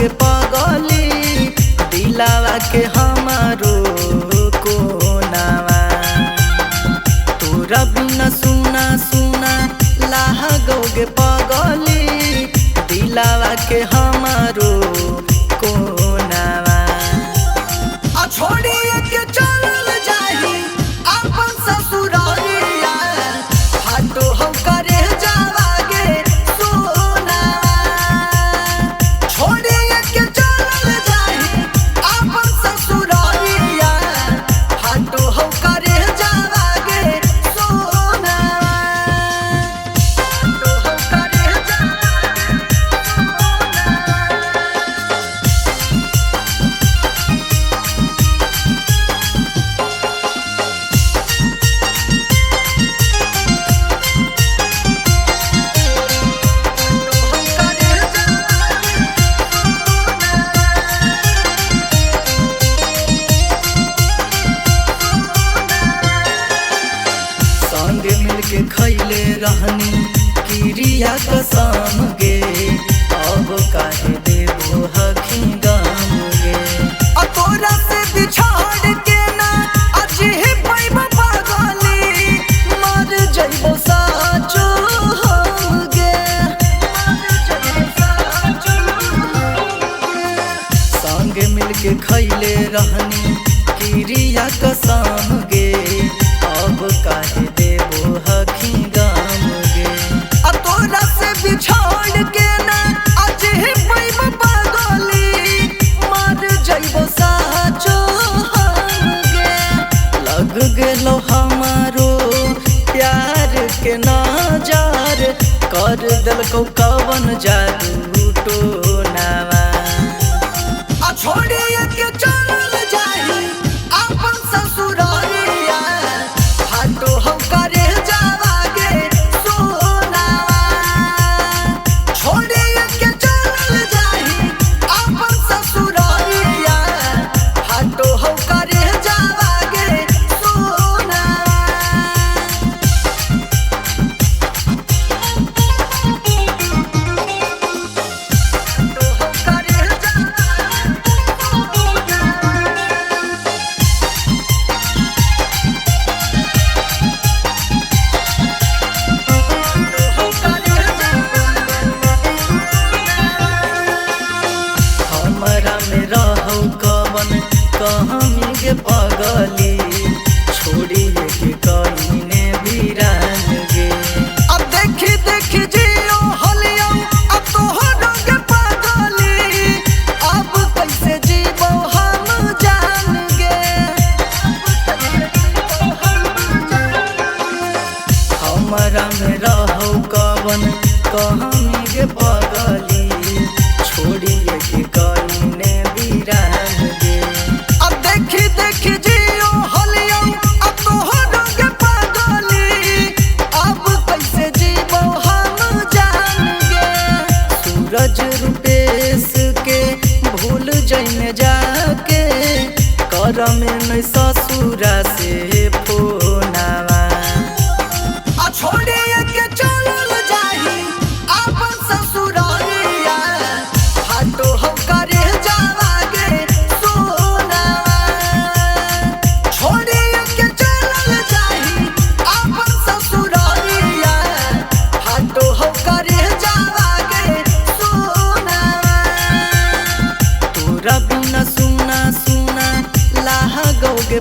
गे पगली दिलावा के हमारो कोनावा। तोरा बिना सुना सुना लागोगे पगली दिलावा के हमारो कोनावा। छोड़िए के चलल जाही अपन ससुरालिया हाटो हम करे जावागे सोनावा। छोड़िए के चलल जाही अपन ससुरालिया हाटो हम करे जावागे सोनावा। हाटो हम करे जावागे संगे मिलके खैले रहनी किरिया कसम गे अब काहे देबो हखी गम गे। तोरा से बिछाड़ के ना अजी पैब पगली मर जइबो साचो हम गे। संगे मिलके खैले रहनी किरिया कसम गे अब काहे देबो हखी गम गे। तोरा से बिछाड़ के ना अजी पैब पगली मर जइबो साचो हम गे। लग गेलो हमारो प्यार के नजर कर देलको कवन जादू टोनावा। छोड़िए के चलल जाही अपन ससुरालिया हाटो हम करे जावागे सोनावा। छोड़िए के चलल जाही अपन ससुरालिया हाटो हम करे जावागे सोनावा। हाटो हम करे जावागे हमरा में रहो कवन कहानी गे पगली छोड़िए के कहीने वीरान गे। अब देखी देखी जियो हलियो अब तोहर गे पगली अब कैसे जीवो हम जान गे। हमरा में रहो कवन कहानी गे पगली छोड़िए के कहीने वीरान गे। अब देखी देखी जियो हलियो अब तोहर गे पगली अब कैसे जीवो हम जान गे। सूरज रूपेश के भूल जइने जाके करम में ससुरा से फोनावा। छोड़िए के चलल जाही अपन ससुरालिया हाटो हम करे जावागे सोनावा। छोड़िए के चलल जाही अपन ससुरालिया हाटो हम करे जावागे सोनावा। तोरा बिना सुना सुना लागोगे